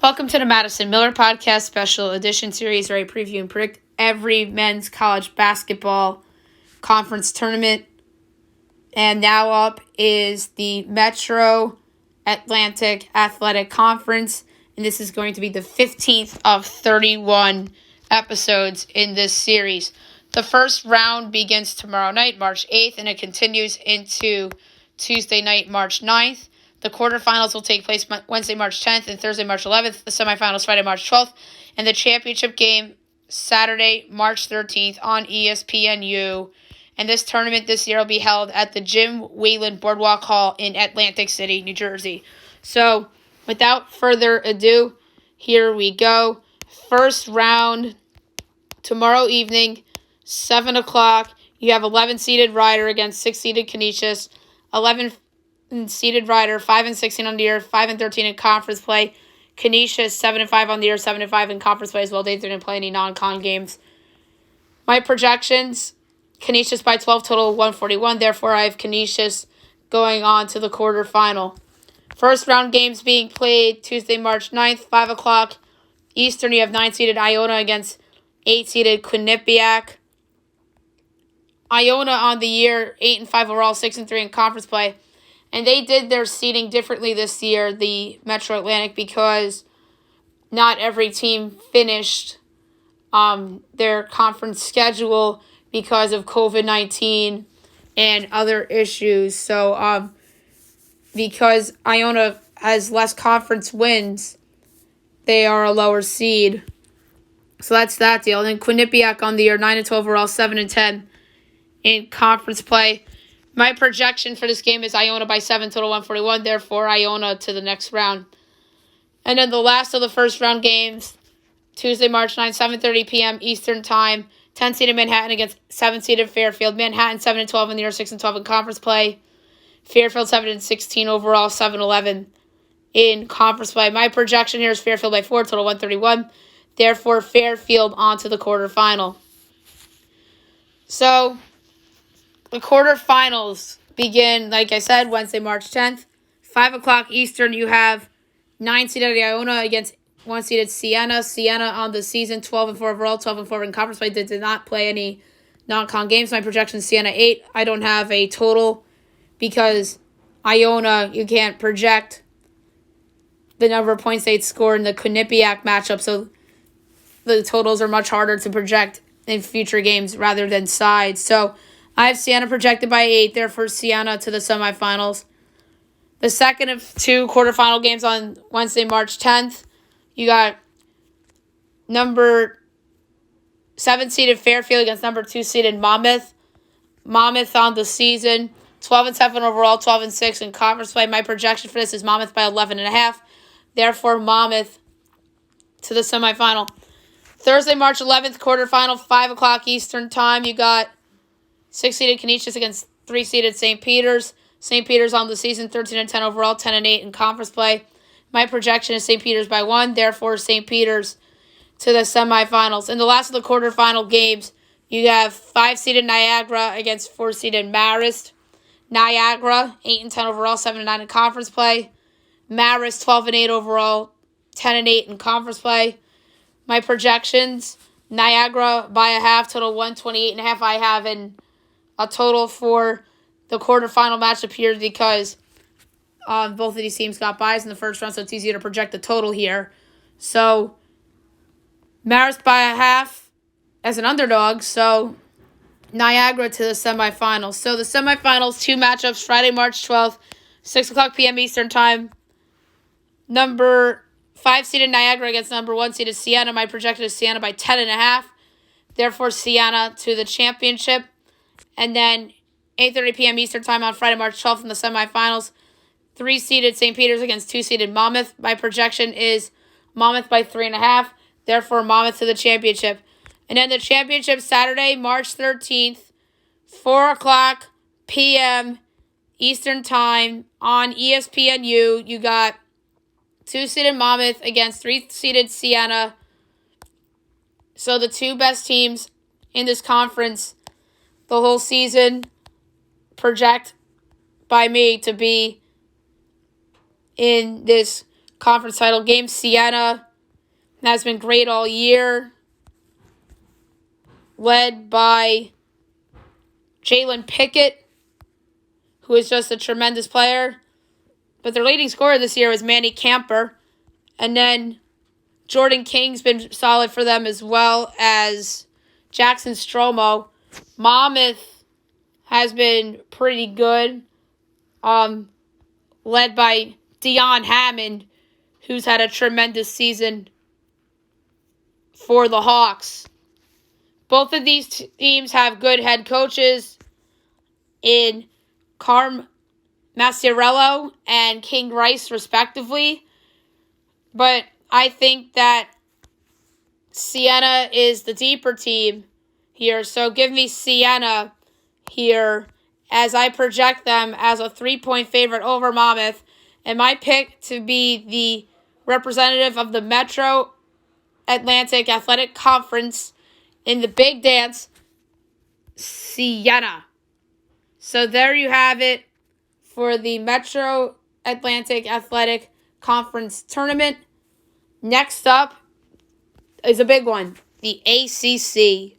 Welcome to the Madison Miller Podcast Special Edition Series, where I preview and predict every men's college basketball conference tournament. And now up is the Metro Atlantic Athletic Conference, and this is going to be the 15th of 31 episodes in this series. The first round begins tomorrow night, March 8th, and it continues into Tuesday night, March 9th. The quarterfinals will take place Wednesday, March 10th and Thursday, March 11th. The semifinals Friday, March 12th. And the championship game Saturday, March 13th on ESPNU. And this tournament this year will be held at the Jim Whalen Boardwalk Hall in Atlantic City, New Jersey. So, without further ado, here we go. First round tomorrow evening, 7 o'clock. You have 11-seeded Rider against 6-seeded Canisius. 11-seeded Rider, 5-16 on the year, 5-13 in conference play. Canisius 7-5 on the year, 7-5 in conference play as well. They didn't play any non-con games. My projections: Canisius by 12, total of 141. Therefore, I have Canisius going on to the quarterfinal. First round games being played Tuesday, March 9th, 5 o'clock Eastern. You have 9-seeded Iona against 8-seeded Quinnipiac. Iona on the year, 8-5 overall, 6-3 in conference play. And they did their seeding differently this year, the Metro Atlantic, because not every team finished their conference schedule because of COVID-19 and other issues. So, because Iona has less conference wins, they are a lower seed. So that's that deal. And then Quinnipiac on the year, 9-12 overall, 7-10 in conference play. My projection for this game is Iona by 7, total 141. Therefore, Iona to the next round. And then the last of the first round games, Tuesday, March 9th, 7:30 p.m. Eastern Time. 10-seeded Manhattan against 7-seeded Fairfield. Manhattan 7-12 in the year, 6-12 in conference play. Fairfield 7-16 overall, 7-11 in conference play. My projection here is Fairfield by 4, total 131. Therefore, Fairfield on to the quarterfinal. So, the quarterfinals begin, like I said, Wednesday, March 10th. 5 o'clock Eastern, you have 9-seeded Iona against 1-seeded Siena. Siena on the season, 12-4 overall, 12-4 in conference play. They did not play any non-con games. My projection is Siena 8. I don't have a total because Iona, you can't project the number of points they'd score in the Quinnipiac matchup, so the totals are much harder to project in future games rather than sides. So, I have Siena projected by 8, therefore Siena to the semifinals. The second of two quarterfinal games on Wednesday, March 10th. You got number 7-seeded Fairfield against number 2-seeded Monmouth. Monmouth on the season, 12-7 overall, 12-6 in conference play. My projection for this is Monmouth by 11.5. Therefore, Monmouth to the semifinal. Thursday, March 11th, quarterfinal, 5 o'clock Eastern Time. You got 6-seeded Canisius against 3-seeded St. Peter's. St. Peter's on the season, 13-10 overall, 10-8 in conference play. My projection is St. Peter's by 1, therefore St. Peter's to the semifinals. In the last of the quarterfinal games, you have 5-seeded Niagara against 4-seeded Marist. Niagara, 8-10 overall, 7-9 in conference play. Marist, 12-8 overall, 10-8 in conference play. My projections, Niagara by a half, total 128.5. I have in a total for the quarterfinal matchup here because both of these teams got buys in the first round, so it's easier to project the total here. So, Marist by a half as an underdog, so Niagara to the semifinals. So, the semifinals, two matchups, Friday, March 12th, 6 o'clock p.m. Eastern Time. Number 5-seeded Niagara against number 1-seeded Siena. My projection is Siena by 10.5. Therefore, Siena to the championship. And then 8:30 p.m. Eastern Time on Friday, March 12th in the semifinals. 3-seeded St. Peter's against 2-seeded Monmouth. My projection is Monmouth by 3.5. Therefore, Monmouth to the championship. And then the championship Saturday, March 13th, 4 o'clock p.m. Eastern Time on ESPNU. You got 2-seeded Monmouth against 3-seeded Siena. So the two best teams in this conference the whole season project by me to be in this conference title game. Siena has been great all year, led by Jalen Pickett, who is just a tremendous player. But their leading scorer this year was Manny Camper. And then Jordan King's been solid for them, as well as Jackson Stromo. Monmouth has been pretty good, led by Dion Hammond, who's had a tremendous season for the Hawks. Both of these teams have good head coaches in Carm Maciarello and King Rice, respectively. But I think that Siena is the deeper team here. So give me Siena here as I project them as a 3-point favorite over Monmouth. And my pick to be the representative of the Metro Atlantic Athletic Conference in the big dance, Siena. So there you have it for the Metro Atlantic Athletic Conference Tournament. Next up is a big one, the ACC.